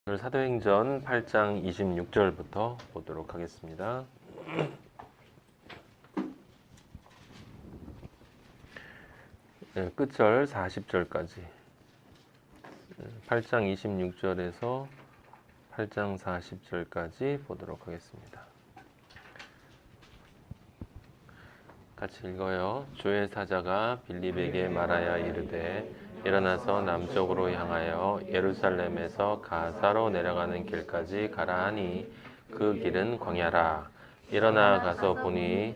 오늘 사도행전 8장 26절부터 보도록 하겠습니다. 끝절 40절까지 8장 26절에서 8장 40절까지 보도록 하겠습니다. 같이 읽어요. 주의 사자가 빌립에게 말하여 이르되 일어나서 남쪽으로 향하여 예루살렘에서 가사로 내려가는 길까지 가라 하니 그 길은 광야라. 일어나 가서 보니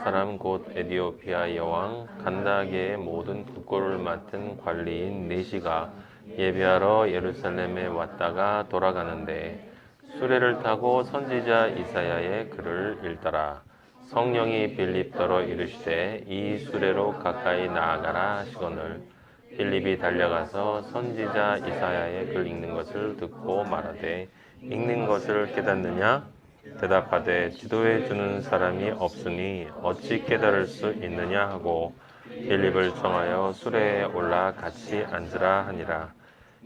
사람 곧 에디오피아 여왕 간다게의 모든 국고를 맡은 관리인 네시가 예배하러 예루살렘에 왔다가 돌아가는데 수레를 타고 선지자 이사야의 글을 읽더라. 성령이 빌립더러 이르시되 이 수레로 가까이 나아가라 하시거늘 빌립이 달려가서 선지자 이사야의 글 읽는 것을 듣고 말하되 읽는 것을 깨닫느냐? 대답하되 지도해 주는 사람이 없으니 어찌 깨달을 수 있느냐 하고 빌립을 청하여 수레에 올라 같이 앉으라 하니라.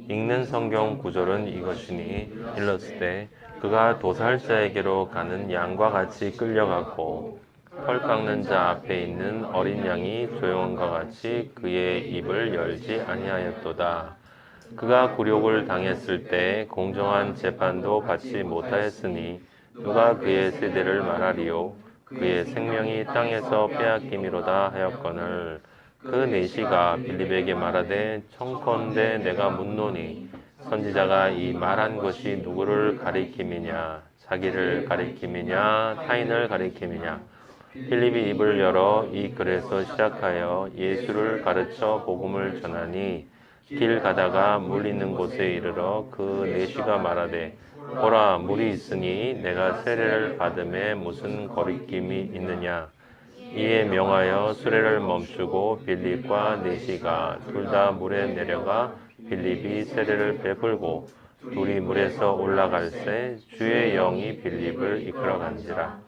읽는 성경 구절은 이것이니 일렀을 그가 도살자에게로 가는 양과 같이 끌려갔고 털 깎는 자 앞에 있는 어린 양이 조용한과 같이 그의 입을 열지 아니하였도다. 그가 굴욕을 당했을 때 공정한 재판도 받지 못하였으니 누가 그의 세대를 말하리요? 그의 생명이 땅에서 빼앗김이로다 하였거늘 그 네시가 빌립에게 말하되 청컨대 내가 묻노니 선지자가 이 말한 것이 누구를 가리킴이냐? 자기를 가리킴이냐? 타인을 가리킴이냐? 빌립이 입을 열어 이 글에서 시작하여 예수를 가르쳐 복음을 전하니 길 가다가 물 있는 곳에 이르러 그 네시가 말하되 보라 물이 있으니 내가 세례를 받음에 무슨 거리낌이 있느냐. 이에 명하여 수레를 멈추고 빌립과 네시가 둘 다 물에 내려가 빌립이 세례를 베풀고 둘이 물에서 올라갈새 주의 영이 빌립을 이끌어간지라.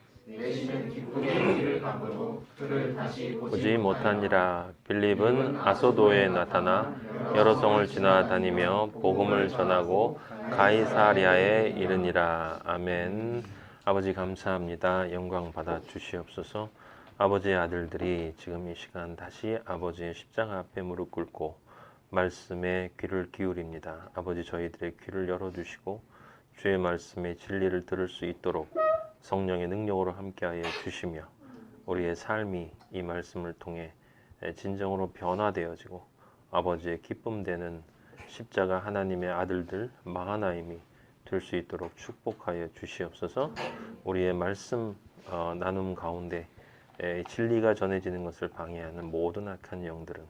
보지 못하니라. 빌립은 아소도에 나타나 여러 성을 지나다니며 복음을 전하고 가이사랴에 이르니라. 아멘. 아버지 감사합니다. 영광 받아 주시옵소서. 아버지의 아들들이 지금 이 시간 다시 아버지의 십자가 앞에 무릎 꿇고 말씀에 귀를 기울입니다. 아버지 저희들의 귀를 열어주시고 주의 말씀의 진리를 들을 수 있도록 성령의 능력으로 함께하여 주시며 우리의 삶이 이 말씀을 통해 진정으로 변화되어지고 아버지의 기쁨되는 십자가 하나님의 아들들 마하나임이 될 수 있도록 축복하여 주시옵소서. 우리의 말씀 나눔 가운데 진리가 전해지는 것을 방해하는 모든 악한 영들은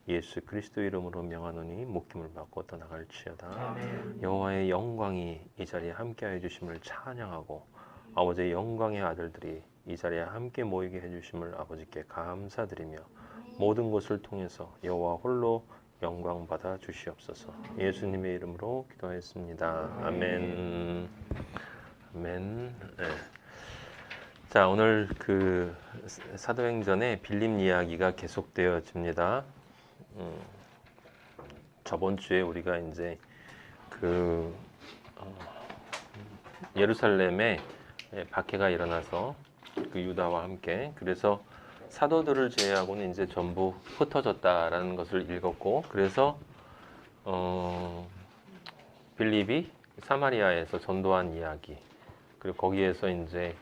예수 그리스도 이름으로 명하노니 목김을 받고 떠나갈지어다. 여호와의 영광이 이 자리에 함께하여 주심을 찬양하고 아버지의 영광의 아들들이 이 자리에 함께 모이게 해주심을 아버지께 감사드리며 모든 것을 통해서 여호와 홀로 영광 받아 주시옵소서. 예수님의 이름으로 기도하였습니다. 아멘. 아멘. 네. 자, 오늘 그 사도행전의 빌립 이야기가 계속되어집니다. 저번 주에 우리가 이제 그 예루살렘에 박해가 일어나서 그 유다와 함께 그래서 사도들을 제외하고는 이제 전부 흩어졌다라는 것을 읽었고 그래서 빌립이 사마리아에서 전도한 이야기 그리고 거기에서 이제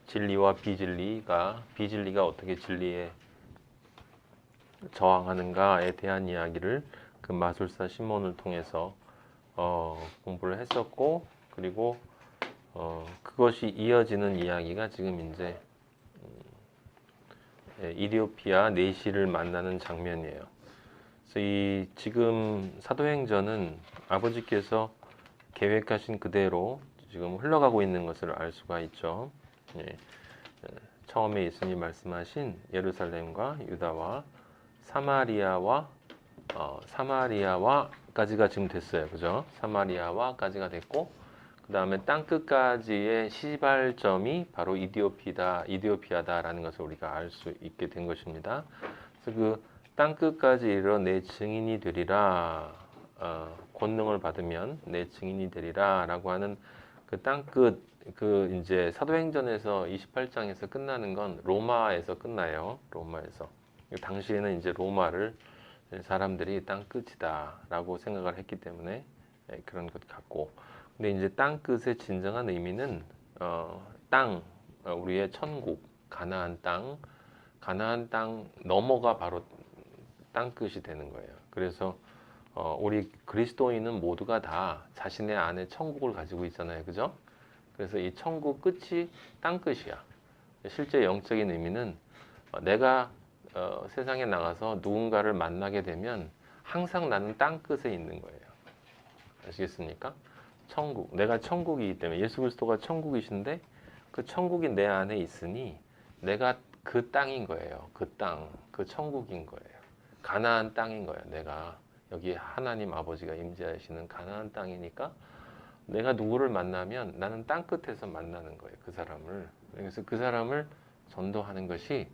진리와 비진리가 어떻게 진리에 저항하는가에 대한 이야기를 그 마술사 시몬을 통해서 공부를 했었고 그리고 그것이 이어지는 이야기가 지금 이제 이디오피아 네시를 만나는 장면이에요. 그래서 이 지금 사도행전은 아버지께서 계획하신 그대로 지금 흘러가고 있는 것을 알 수가 있죠. 처음에 예수님 말씀하신 예루살렘과 유다와 사마리아와까지가 지금 됐어요. 그죠? 사마리아와까지가 됐고 그 다음에 땅끝까지의 시발점이 바로 이디오피아다라는 것을 우리가 알 수 있게 된 것입니다. 그래서 그 땅끝까지 이르러 내 증인이 되리라 권능을 받으면 내 증인이 되리라라고 하는 그 땅끝 그 이제 사도행전에서 28장에서 끝나는 건 로마에서 끝나요. 로마에서. 당시에는 이제 로마를 사람들이 땅끝이다라고 생각을 했기 때문에 그런 것 같고. 근데 이제 땅끝의 진정한 의미는 땅, 우리의 천국, 가나안 땅 넘어가 바로 땅끝이 되는 거예요. 그래서 우리 그리스도인은 모두가 다 자신의 안에 천국을 가지고 있잖아요. 그죠? 그래서 이 천국 끝이 땅끝이야. 실제 영적인 의미는 내가 세상에 나가서 누군가를 만나게 되면 항상 나는 땅끝에 있는 거예요. 아시겠습니까? 천국. 내가 천국이기 때문에 예수 그리스도가 천국이신데 그 천국이 내 안에 있으니 내가 그 땅인 거예요. 그 땅, 그 천국인 거예요. 가나안 땅인 거예요. 내가 여기 하나님 아버지가 임재하시는 가나안 땅이니까 내가 누구를 만나면 나는 땅끝에서 만나는 거예요. 그 사람을. 그래서 그 사람을 전도하는 것이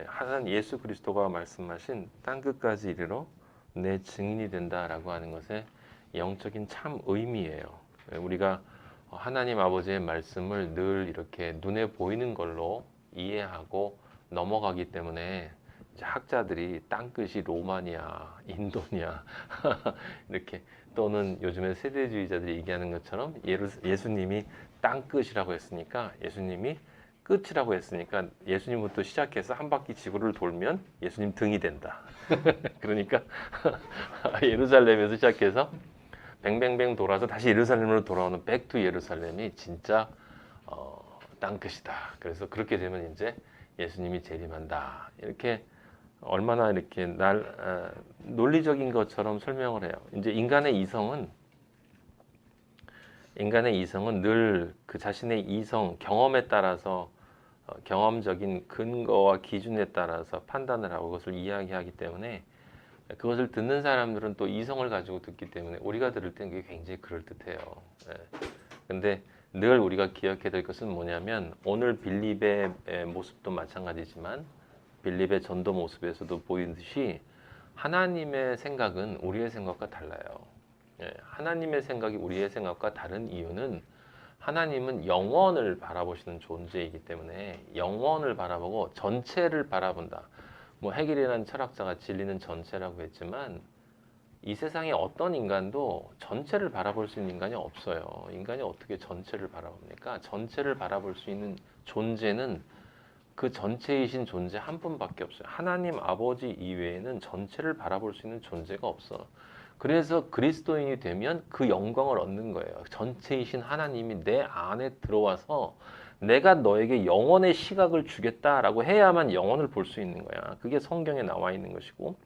하나님 예수 그리스도가 말씀하신 땅끝까지 이르러 내 증인이 된다라고 하는 것의 영적인 참 의미예요. 우리가 하나님 아버지의 말씀을 늘 이렇게 눈에 보이는 걸로 이해하고 넘어가기 때문에 이제 학자들이 땅끝이 로마냐, 인도냐 이렇게 또는 요즘에 세대주의자들이 얘기하는 것처럼 예수님이 땅끝이라고 했으니까 예수님이 끝이라고 했으니까 예수님부터 시작해서 한 바퀴 지구를 돌면 예수님 등이 된다. 그러니까 예루살렘에서 시작해서 뱅뱅뱅 돌아서 다시 예루살렘으로 돌아오는 백투 예루살렘이 진짜 땅끝이다. 그래서 그렇게 되면 이제 예수님이 재림한다. 이렇게 얼마나 이렇게 논리적인 것처럼 설명을 해요. 이제 인간의 이성은 늘 그 자신의 이성, 경험에 따라서 경험적인 근거와 기준에 따라서 판단을 하고 그것을 이야기하기 때문에 그것을 듣는 사람들은 또 이성을 가지고 듣기 때문에 우리가 들을 때는 그게 굉장히 그럴듯해요. 근데 늘 우리가 기억해야 될 것은 뭐냐면 오늘 빌립의 모습도 마찬가지지만 빌립의 전도 모습에서도 보이듯이 하나님의 생각은 우리의 생각과 달라요. 하나님의 생각이 우리의 생각과 다른 이유는 하나님은 영원을 바라보시는 존재이기 때문에 영원을 바라보고 전체를 바라본다. 뭐 헤겔이라는 철학자가 진리는 전체라고 했지만 이 세상에 어떤 인간도 전체를 바라볼 수 있는 인간이 없어요. 인간이 어떻게 전체를 바라봅니까? 전체를 바라볼 수 있는 존재는 그 전체이신 존재 한 분밖에 없어요. 하나님 아버지 이외에는 전체를 바라볼 수 있는 존재가 없어. 그래서 그리스도인이 되면 그 영광을 얻는 거예요. 전체이신 하나님이 내 안에 들어와서 내가 너에게 영원의 시각을 주겠다라고 해야만 영원을 볼 수 있는 거야. 그게 성경에 나와 있는 것이고,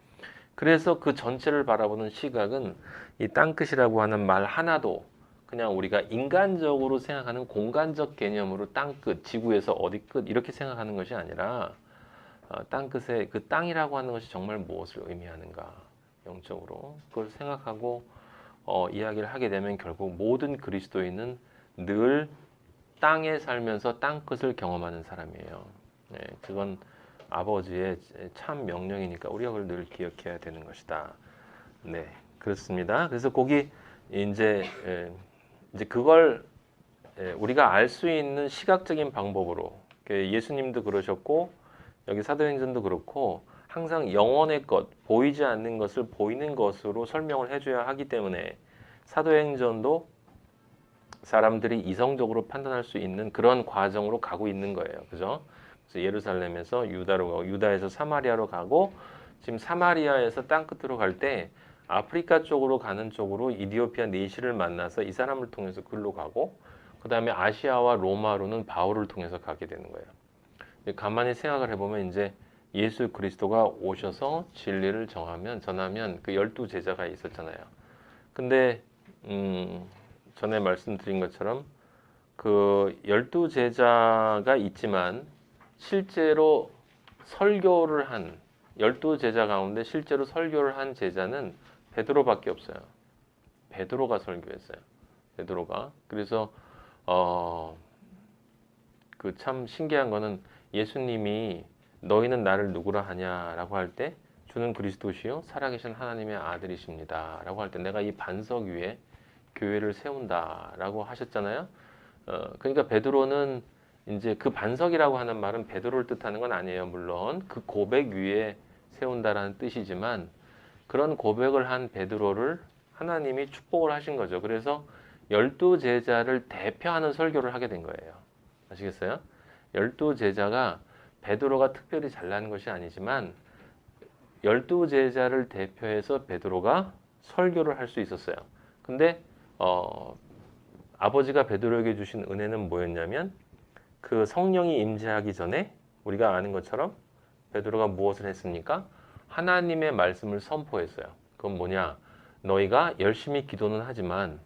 그래서 그 전체를 바라보는 시각은 이 땅끝이라고 하는 말 하나도 그냥 우리가 인간적으로 생각하는 공간적 개념으로 땅끝, 지구에서 어디 끝 이렇게 생각하는 것이 아니라 땅끝에 그 땅이라고 하는 것이 정말 무엇을 의미하는가 영적으로 그걸 생각하고 이야기를 하게 되면 결국 모든 그리스도인은 늘 땅에 살면서 땅끝을 경험하는 사람이에요. 네, 그건 아버지의 참 명령이니까 우리가 그걸 늘 기억해야 되는 것이다. 네, 그렇습니다. 그래서 거기 이제 그걸 우리가 알 수 있는 시각적인 방법으로 예수님도 그러셨고 여기 사도행전도 그렇고 항상 영원의 것, 보이지 않는 것을 보이는 것으로 설명을 해줘야 하기 때문에 사도행전도 사람들이 이성적으로 판단할 수 있는 그런 과정으로 가고 있는 거예요. 그죠? 그래서 예루살렘에서 유다로 가고 유다에서 사마리아로 가고 지금 사마리아에서 땅끝으로 갈 때 아프리카 쪽으로 가는 쪽으로 이디오피아 내시를 만나서 이 사람을 통해서 글로 가고 그 다음에 아시아와 로마로는 바울을 통해서 가게 되는 거예요. 가만히 생각을 해보면 이제 예수 그리스도가 오셔서 진리를 전하면 그 12 제자가 있었잖아요. 근데 전에 말씀드린 것처럼 그 12 제자가 있지만 실제로 설교를 한 12 제자 가운데 실제로 설교를 한 제자는 베드로밖에 없어요. 베드로가 설교했어요. 베드로가. 그래서 그 참 신기한 거는 예수님이 너희는 나를 누구라 하냐라고 할 때 주는 그리스도시요 살아계신 하나님의 아들이십니다 라고 할 때 내가 이 반석 위에 교회를 세운다 라고 하셨잖아요. 그러니까 베드로는 이제 그 반석이라고 하는 말은 베드로를 뜻하는 건 아니에요. 물론 그 고백 위에 세운다라는 뜻이지만 그런 고백을 한 베드로를 하나님이 축복을 하신 거죠. 그래서 12제자를 대표하는 설교를 하게 된 거예요. 아시겠어요? 12제자가 베드로가 특별히 잘난 것이 아니지만 12제자를 대표해서 베드로가 설교를 할 수 있었어요. 근데 아버지가 베드로에게 주신 은혜는 뭐였냐면 그 성령이 임재하기 전에 우리가 아는 것처럼 베드로가 무엇을 했습니까? 하나님의 말씀을 선포했어요. 그건 뭐냐? 너희가 열심히 기도는 하지만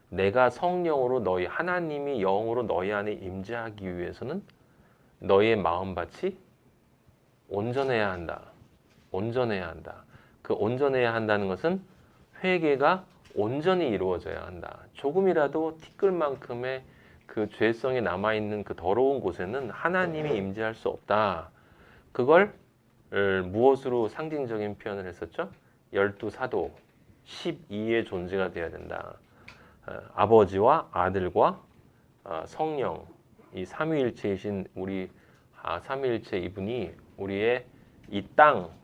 내가 성령으로 하나님이 영으로 너희 안에 임재하기 위해서는 너희의 마음밭이 온전해야 한다. 온전해야 한다. 그 온전해야 한다는 것은 회개가 온전히 이루어져야 한다. 조금이라도 티끌만큼의 그 죄성이 남아있는 그 더러운 곳에는 하나님이 임재할 수 없다. 그걸 무엇으로 상징적인 표현을 했었죠? 12사도, 12의 존재가 되어야 된다. 아버지와 아들과 성령, 이 삼위일체이신 우리 삼위일체 이분이 우리의 이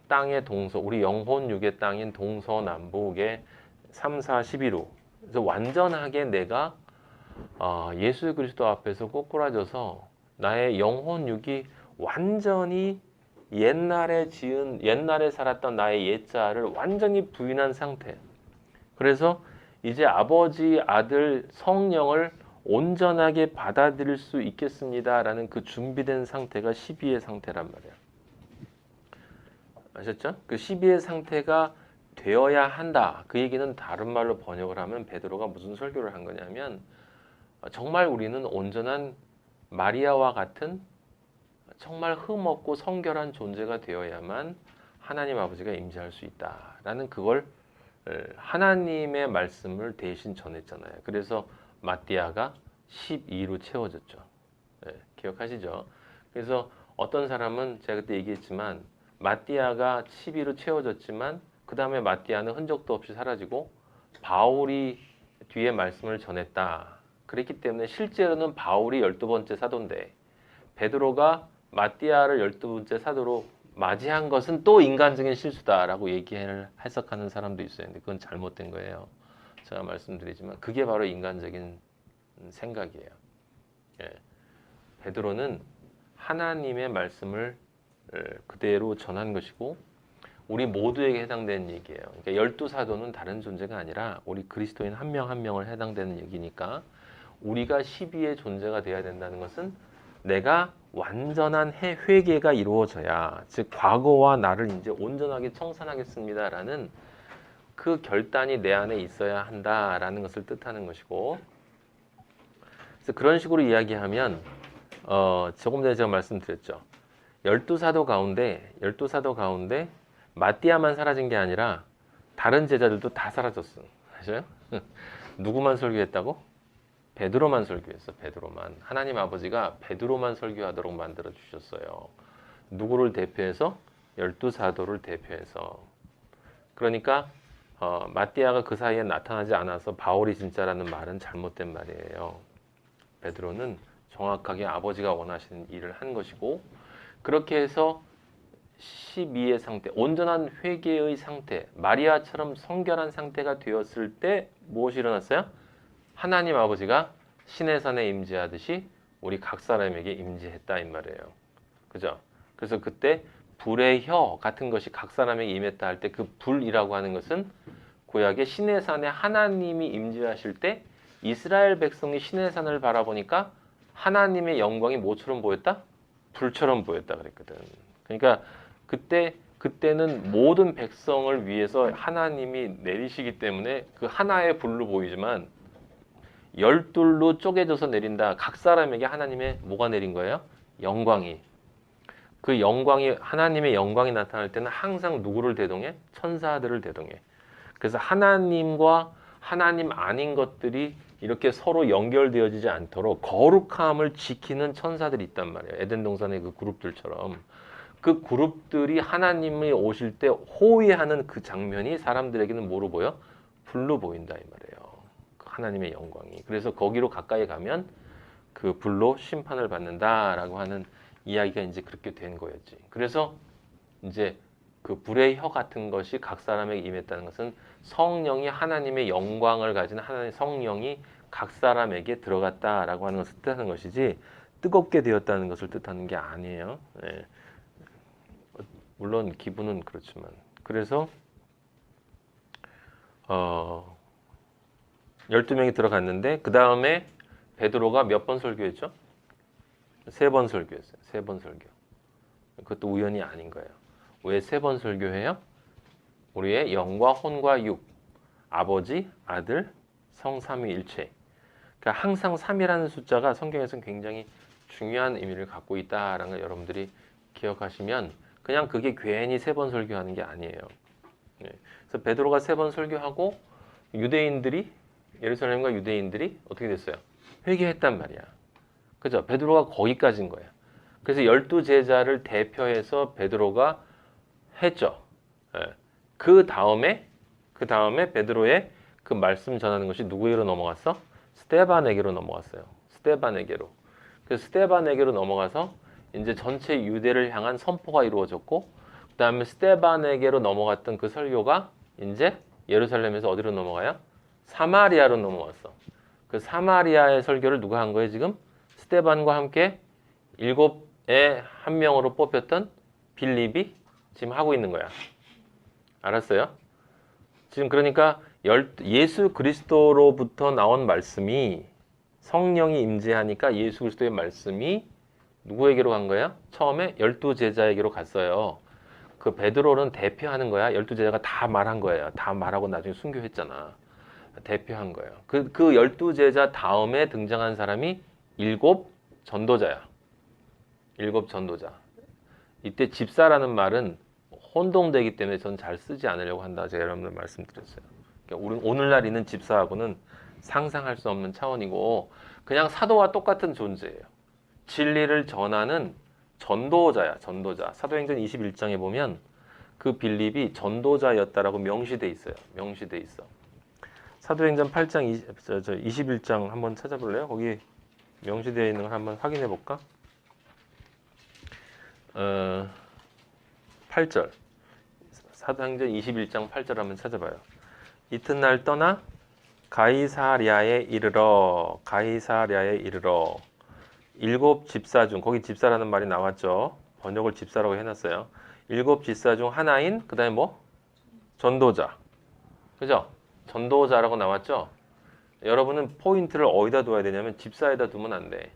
땅의 동서, 우리 영혼 육의 땅인 동서남북의 3, 4, 11호. 그래서 완전하게 내가 예수 그리스도 앞에서 꼬꾸라져서 나의 영혼 육이 완전히 옛날에 살았던 나의 옛자를 완전히 부인한 상태. 그래서 이제 아버지, 아들, 성령을 온전하게 받아들일 수 있겠습니다라는 그 준비된 상태가 12의 상태란 말이에요. 아셨죠? 그 12의 상태가 되어야 한다. 그 얘기는 다른 말로 번역을 하면 베드로가 무슨 설교를 한 거냐면 정말 우리는 온전한 마리아와 같은 정말 흠없고 성결한 존재가 되어야만 하나님 아버지가 임재할 수 있다라는 그걸 하나님의 말씀을 대신 전했잖아요. 그래서 마띠아가 12로 채워졌죠. 기억하시죠? 그래서 어떤 사람은 제가 그때 얘기했지만 마띠아가 12로 채워졌지만 그 다음에 마띠아는 흔적도 없이 사라지고 바울이 뒤에 말씀을 전했다. 그랬기 때문에 실제로는 바울이 12번째 사도인데 베드로가 마띠아를 12번째 사도로 맞이한 것은 또 인간적인 실수다라고 해석하는 사람도 있어요. 근데 그건 잘못된 거예요. 제가 말씀드리지만 그게 바로 인간적인 생각이에요. 베드로는 하나님의 말씀을 그대로 전한 것이고 우리 모두에게 해당되는 얘기예요. 그러니까 12사도는 다른 존재가 아니라 우리 그리스도인 한 명 한 명을 해당되는 얘기니까 우리가 12의 존재가 되어야 된다는 것은 내가 완전한 회개가 이루어져야, 즉 과거와 나를 이제 온전하게 청산하겠습니다라는 그 결단이 내 안에 있어야 한다라는 것을 뜻하는 것이고, 그래서 그런 식으로 이야기하면 조금 전에 제가 말씀드렸죠. 12사도 가운데 마띠아만 사라진 게 아니라 다른 제자들도 다 사라졌어. 아시죠? 누구만 설교했다고? 베드로만 설교했어. 베드로만. 하나님 아버지가 베드로만 설교하도록 만들어 주셨어요. 누구를 대표해서? 12사도를 대표해서. 그러니까 마띠아가 그 사이에 나타나지 않아서 바울이 진짜라는 말은 잘못된 말이에요. 베드로는 정확하게 아버지가 원하시는 일을 한 것이고, 그렇게 해서 12의 상태, 온전한 회개의 상태, 마리아처럼 성결한 상태가 되었을 때 무엇이 일어났어요? 하나님 아버지가 시내산에 임재하듯이 우리 각 사람에게 임재했다 이 말이에요. 그죠? 그래서 그때 불의 혀 같은 것이 각 사람에게 임했다 할 때 그 불이라고 하는 것은 구약의 시내산에 하나님이 임재하실 때 이스라엘 백성이 시내산을 바라보니까 하나님의 영광이 뭐처럼 보였다? 불처럼 보였다 그랬거든. 그러니까 그때는 모든 백성을 위해서 하나님이 내리시기 때문에 그 하나의 불로 보이지만 12로 쪼개져서 내린다. 각 사람에게 하나님의 뭐가 내린 거예요? 영광이. 그 영광이, 하나님의 영광이 나타날 때는 항상 누구를 대동해? 천사들을 대동해. 그래서 하나님과 하나님 아닌 것들이 이렇게 서로 연결되어지지 않도록 거룩함을 지키는 천사들이 있단 말이에요. 에덴 동산의 그 그룹들처럼. 그 그룹들이 하나님이 오실 때 호위하는 그 장면이 사람들에게는 뭐로 보여? 불로 보인다 이 말이에요. 하나님의 영광이. 그래서 거기로 가까이 가면 그 불로 심판을 받는다라고 하는 이야기가 이제 그렇게 된 거였지. 그래서 이제 그 불의 혀 같은 것이 각 사람에게 임했다는 것은 성령이 하나님의 영광을 가진 하나님의 성령이 각 사람에게 들어갔다라고 하는 것을 뜻하는 것이지 뜨겁게 되었다는 것을 뜻하는 게 아니에요. 예. 물론 기분은 그렇지만 그래서 12명이 들어갔는데 그 다음에 베드로가 몇 번 설교했죠? 3번 설교했어요. 3번 설교. 그것도 우연이 아닌 거예요. 왜 3번 설교해요? 우리의 영과 혼과 육, 아버지, 아들, 성 삼위일체. 그러니까 항상 3이라는 숫자가 성경에서는 굉장히 중요한 의미를 갖고 있다라는 걸 여러분들이 기억하시면 그냥 그게 괜히 3번 설교하는 게 아니에요. 그래서 베드로가 3번 설교하고 유대인들이 예루살렘과 유대인들이 어떻게 됐어요? 회개했단 말이야. 그죠? 베드로가 거기까지인 거야. 그래서 12제자를 대표해서 베드로가 했죠. 그 다음에 베드로의 그 말씀 전하는 것이 누구에게로 넘어갔어? 스데반에게로 넘어갔어요. 스데반에게로. 그래서 스데반에게로 넘어가서 이제 전체 유대를 향한 선포가 이루어졌고, 그 다음에 스데반에게로 넘어갔던 그 설교가 이제 예루살렘에서 어디로 넘어가요? 사마리아로 넘어갔어. 그 사마리아의 설교를 누가 한 거예요, 지금? 스데반과 함께 7의 한 명으로 뽑혔던 빌립이 지금 하고 있는 거야. 알았어요? 지금 그러니까 예수 그리스도로부터 나온 말씀이 성령이 임재하니까 예수 그리스도의 말씀이 누구에게로 간 거야? 처음에 12제자에게로 갔어요. 그 베드로는 대표하는 거야. 12제자가 다 말한 거예요. 다 말하고 나중에 순교했잖아. 대표한 거예요. 그 12제자 다음에 등장한 사람이 7 전도자야. 7 전도자. 이때 집사라는 말은 혼동되기 때문에 저는 잘 쓰지 않으려고 한다. 제가 여러분들 말씀드렸어요. 그러니까 우리 오늘날 있는 집사하고는 상상할 수 없는 차원이고 그냥 사도와 똑같은 존재예요. 진리를 전하는 전도자야. 전도자. 사도행전 21장에 보면 그 빌립이 전도자였다라고 명시돼 있어요. 명시돼 있어. 사도행전 8장 21장 한번 찾아볼래요? 거기 명시되어 있는 걸 한번 확인해 볼까? 8절. 사도행전 21장 8절 한번 찾아봐요. 이튿날 떠나 가이사랴에 이르러 7 집사 중, 거기 집사라는 말이 나왔죠. 번역을 집사라고 해놨어요. 7 집사 중 하나인 그 다음에 뭐? 전도자. 그죠? 전도자라고 나왔죠. 여러분은 포인트를 어디다 둬야 되냐면 집사에다 두면 안 돼.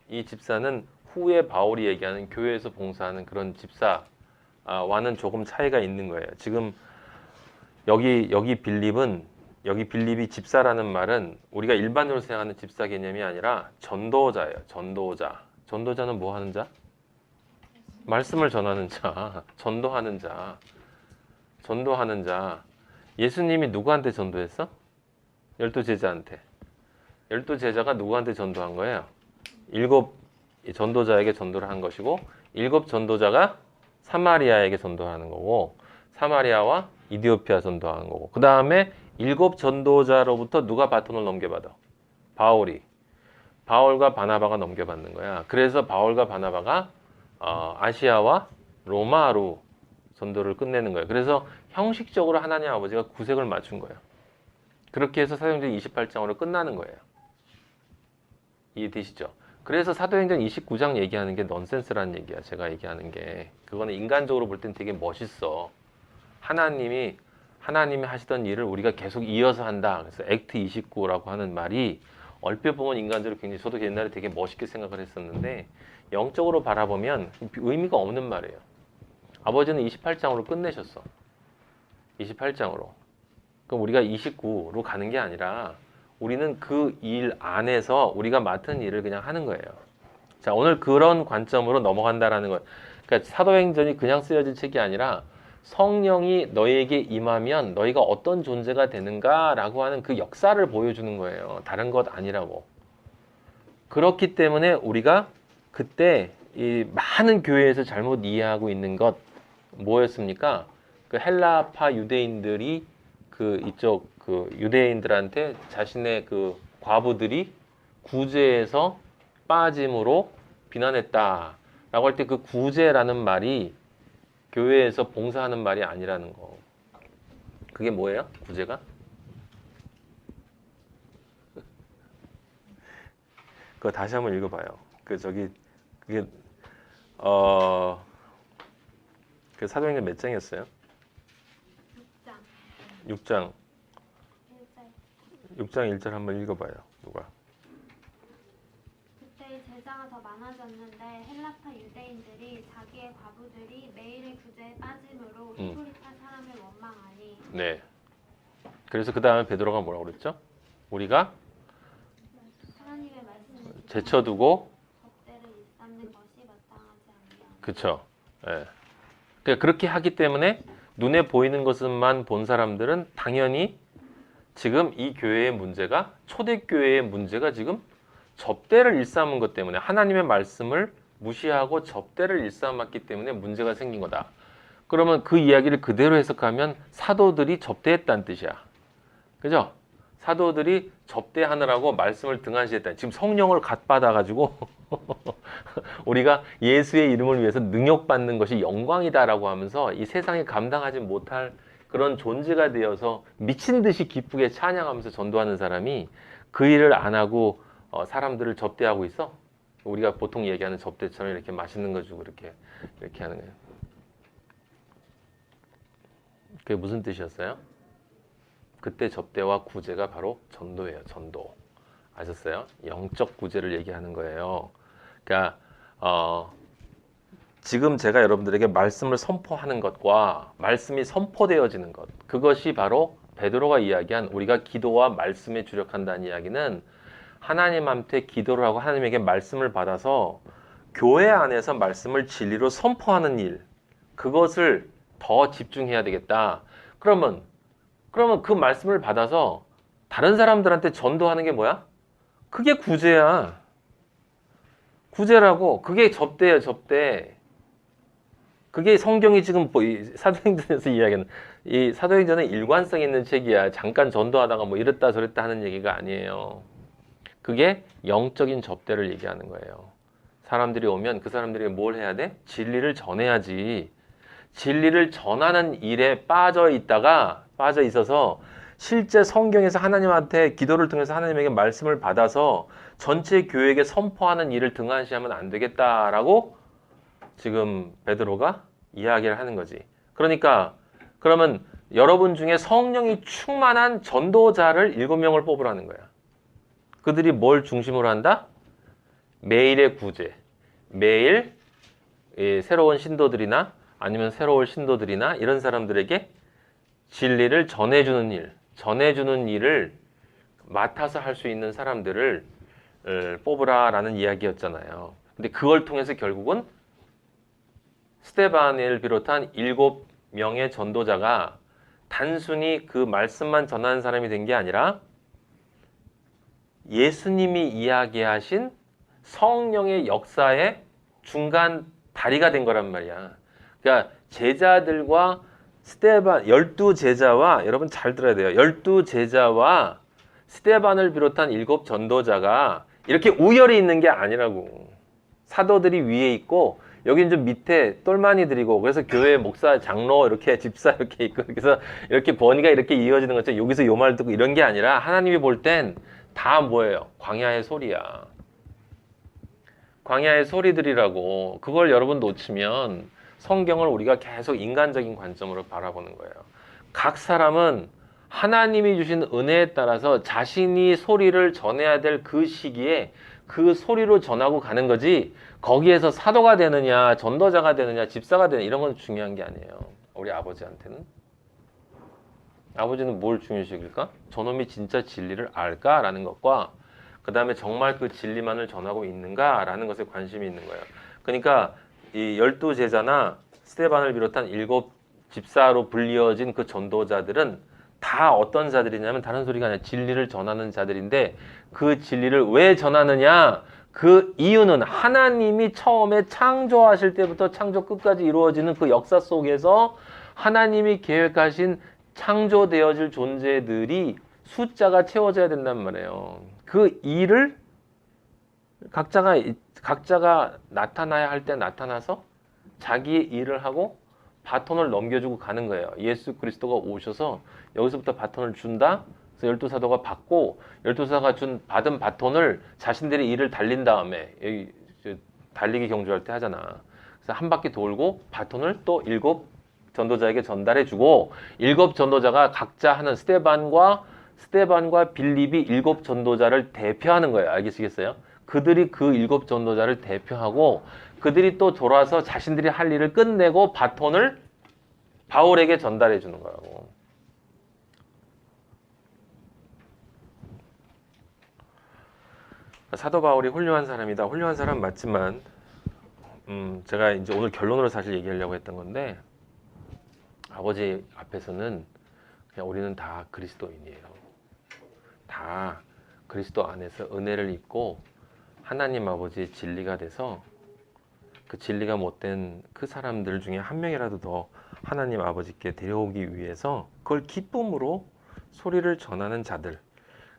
이 집사는 후에 바울이 얘기하는 교회에서 봉사하는 그런 집사와는 조금 차이가 있는 거예요. 지금 여기 빌립이 집사라는 말은 우리가 일반적으로 생각하는 집사 개념이 아니라 전도자예요. 전도자. 전도자는 뭐 하는 자? 말씀을 전하는 자. 전도하는 자. 전도하는 자. 예수님이 누구한테 전도했어? 12제자한테. 12제자가 누구한테 전도한 거예요? 7 전도자에게 전도를 한 것이고 7 전도자가 사마리아에게 전도하는 거고 사마리아와 이디오피아 전도하는 거고 그 다음에 7 전도자로부터 누가 바톤을 넘겨받아? 바울이. 바울과 바나바가 넘겨받는 거야. 그래서 바울과 바나바가 아시아와 로마로 전도를 끝내는 거예요. 그래서 형식적으로 하나님 아버지가 구색을 맞춘 거예요. 그렇게 해서 사도행전 28장으로 끝나는 거예요. 이해되시죠? 그래서 사도행전 29장 얘기하는 게 넌센스라는 얘기야. 제가 얘기하는 게. 그거는 인간적으로 볼 땐 되게 멋있어. 하나님이 하시던 일을 우리가 계속 이어서 한다. 그래서 액트 29라고 하는 말이 얼핏 보면 인간적으로 굉장히 저도 옛날에 되게 멋있게 생각을 했었는데 영적으로 바라보면 의미가 없는 말이에요. 아버지는 28장으로 끝내셨어. 28장으로. 그럼 우리가 29로 가는 게 아니라 우리는 그 일 안에서 우리가 맡은 일을 그냥 하는 거예요. 자, 오늘 그런 관점으로 넘어간다라는 것. 그러니까 사도행전이 그냥 쓰여진 책이 아니라 성령이 너에게 임하면 너희가 어떤 존재가 되는가라고 하는 그 역사를 보여주는 거예요. 다른 것 아니라고. 그렇기 때문에 우리가 그때 이 많은 교회에서 잘못 이해하고 있는 것 뭐였습니까? 그 헬라파 유대인들이 그 이쪽 그 유대인들한테 자신의 그 과부들이 구제에서 빠짐으로 비난했다라고 할 때 그 구제라는 말이 교회에서 봉사하는 말이 아니라는 거. 그게 뭐예요? 구제가? 그거 다시 한번 읽어봐요. 그 저기 그게 그 사도행전 몇 장이었어요? 6장. 6장 1절 한번 읽어봐요. 누가? 그때 제자가 더 많아졌는데 헬라파 유대인들이 자기의 과부들이 매일의 구제에 빠짐으로 히브리파 사람을 원망하니. 네. 그래서 그 다음에 베드로가 뭐라고 그랬죠? 우리가 하나님의 말씀을 제쳐두고 접대를 일삼는 것이 마땅하지 않냐. 그렇죠. 예. 그러니까 그렇게 하기 때문에 눈에 보이는 것만 본 사람들은 당연히 지금 이 교회의 문제가 초대교회의 문제가 지금 접대를 일삼은 것 때문에 하나님의 말씀을 무시하고 접대를 일삼았기 때문에 문제가 생긴 거다. 그러면 그 이야기를 그대로 해석하면 사도들이 접대했다는 뜻이야. 그죠? 사도들이 접대하느라고 말씀을 등한시했다. 지금 성령을 갖받아가지고 우리가 예수의 이름을 위해서 능욕받는 것이 영광이다라고 하면서 이 세상에 감당하지 못할 그런 존재가 되어서 미친 듯이 기쁘게 찬양하면서 전도하는 사람이 그 일을 안 하고 사람들을 접대하고 있어. 우리가 보통 얘기하는 접대처럼 이렇게 맛있는 거 주고 이렇게 하는 거예요. 그게 무슨 뜻이었어요? 그때 접대와 구제가 바로 전도예요. 전도. 아셨어요? 영적 구제를 얘기하는 거예요. 그러니까 지금 제가 여러분들에게 말씀을 선포하는 것과 말씀이 선포되어지는 것, 그것이 바로 베드로가 이야기한 우리가 기도와 말씀에 주력한다는 이야기는 하나님한테 기도를 하고 하나님에게 말씀을 받아서 교회 안에서 말씀을 진리로 선포하는 일, 그것을 더 집중해야 되겠다. 그러면 그 말씀을 받아서 다른 사람들한테 전도하는 게 뭐야? 그게 구제야. 구제라고. 그게 접대예요, 접대. 그게 성경이 지금 사도행전에서 이야기하는, 이 사도행전은 일관성 있는 책이야. 잠깐 전도하다가 뭐 이랬다 저랬다 하는 얘기가 아니에요. 그게 영적인 접대를 얘기하는 거예요. 사람들이 오면 그 사람들이 뭘 해야 돼? 진리를 전해야지. 진리를 전하는 일에 빠져 있어서 실제 성경에서 하나님한테 기도를 통해서 하나님에게 말씀을 받아서 전체 교회에게 선포하는 일을 등한시하면 안 되겠다라고 지금 베드로가 이야기를 하는 거지. 그러니까 그러면 여러분 중에 성령이 충만한 전도자를 7명을 뽑으라는 거야. 그들이 뭘 중심으로 한다? 매일의 구제. 매일 새로운 신도들이나 아니면 새로운 신도들이나 이런 사람들에게 진리를 전해주는 일을 맡아서 할 수 있는 사람들을 뽑으라라는 이야기였잖아요. 근데 그걸 통해서 결국은 스데반을 비롯한 7명의 전도자가 단순히 그 말씀만 전하는 사람이 된 게 아니라 예수님이 이야기하신 성령의 역사의 중간 다리가 된 거란 말이야. 그러니까 제자들과 스데반, 12제자와 여러분 잘 들어야 돼요. 12제자와 스데반을 비롯한 7 전도자가 이렇게 우열이 있는 게 아니라고. 사도들이 위에 있고 여기는 좀 밑에 똘마니들이고, 그래서 교회 목사, 장로 이렇게 집사 이렇게 있고, 그래서 이렇게 권위가 이렇게 이어지는 것처럼 여기서 요 말 듣고 이런 게 아니라 하나님이 볼 땐 다 뭐예요? 광야의 소리야. 광야의 소리들이라고. 그걸 여러분 놓치면 성경을 우리가 계속 인간적인 관점으로 바라보는 거예요. 각 사람은 하나님이 주신 은혜에 따라서 자신이 소리를 전해야 될 그 시기에 그 소리로 전하고 가는 거지, 거기에서 사도가 되느냐, 전도자가 되느냐, 집사가 되느냐 이런 건 중요한 게 아니에요. 우리 아버지한테는. 아버지는 뭘 중요시 여길까? 저놈이 진짜 진리를 알까라는 것과 그 다음에 정말 그 진리만을 전하고 있는가라는 것에 관심이 있는 거예요. 그러니까 이 12제자나 스데반을 비롯한 7 집사로 불리어진 그 전도자들은 다 어떤 자들이냐면 다른 소리가 아니라 진리를 전하는 자들인데, 그 진리를 왜 전하느냐? 그 이유는 하나님이 처음에 창조하실 때부터 창조 끝까지 이루어지는 그 역사 속에서 하나님이 계획하신 창조되어질 존재들이 숫자가 채워져야 된단 말이에요. 그 일을 각자가 나타나야 할 때 나타나서 자기의 일을 하고 바톤을 넘겨주고 가는 거예요. 예수 그리스도가 오셔서 여기서부터 바톤을 준다. 그래서 열두 사도가 받고 열두 사도가 받은 바톤을 자신들의 일을 달린 다음에 여기 달리기 경주할 때 하잖아. 그래서 한 바퀴 돌고 바톤을 또 7 전도자에게 전달해주고 7 전도자가 각자 하는 스데반과 빌립이 7 전도자를 대표하는 거예요. 알겠으겠어요? 그들이 그 7 전도자를 대표하고 그들이 또 돌아서 자신들이 할 일을 끝내고 바톤을 바울에게 전달해 주는 거라고. 사도 바울이 훌륭한 사람이다. 훌륭한 사람 맞지만 제가 이제 오늘 결론으로 사실 얘기하려고 했던 건데 아버지 앞에서는 그냥 우리는 다 그리스도인이에요. 다 그리스도 안에서 은혜를 입고 하나님 아버지의 진리가 돼서 그 진리가 못된 그 사람들 중에 한 명이라도 더 하나님 아버지께 데려오기 위해서 그걸 기쁨으로 소리를 전하는 자들.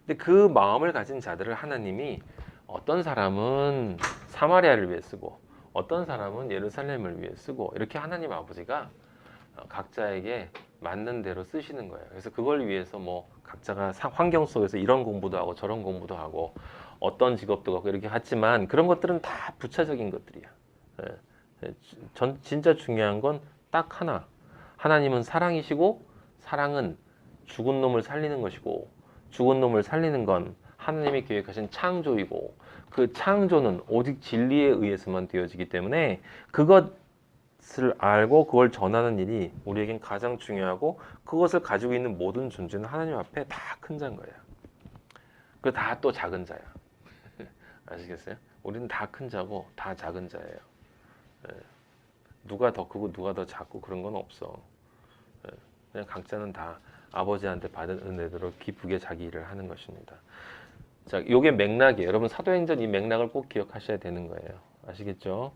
근데 그 마음을 가진 자들을 하나님이 어떤 사람은 사마리아를 위해 쓰고 어떤 사람은 예루살렘을 위해 쓰고 이렇게 하나님 아버지가 각자에게 맞는 대로 쓰시는 거예요. 그래서 그걸 위해서 뭐 각자가 환경 속에서 이런 공부도 하고 저런 공부도 하고 어떤 직업도 갖고 이렇게 하지만 그런 것들은 다 부차적인 것들이야. 진짜 중요한 건 딱 하나. 하나님은 사랑이시고 사랑은 죽은 놈을 살리는 것이고 죽은 놈을 살리는 건 하나님이 계획하신 창조이고 그 창조는 오직 진리에 의해서만 되어지기 때문에 그것을 알고 그걸 전하는 일이 우리에겐 가장 중요하고 그것을 가지고 있는 모든 존재는 하나님 앞에 다 큰 자인 거예요. 그 다 또 작은 자야. 아시겠어요? 우리는 다 큰 자고 다 작은 자예요. 누가 더 크고 누가 더 작고 그런 건 없어. 그냥 각자는 다 아버지한테 받은 은혜대로 기쁘게 자기 일을 하는 것입니다. 자, 요게 맥락이에요. 여러분 사도행전 이 맥락을 꼭 기억하셔야 되는 거예요. 아시겠죠?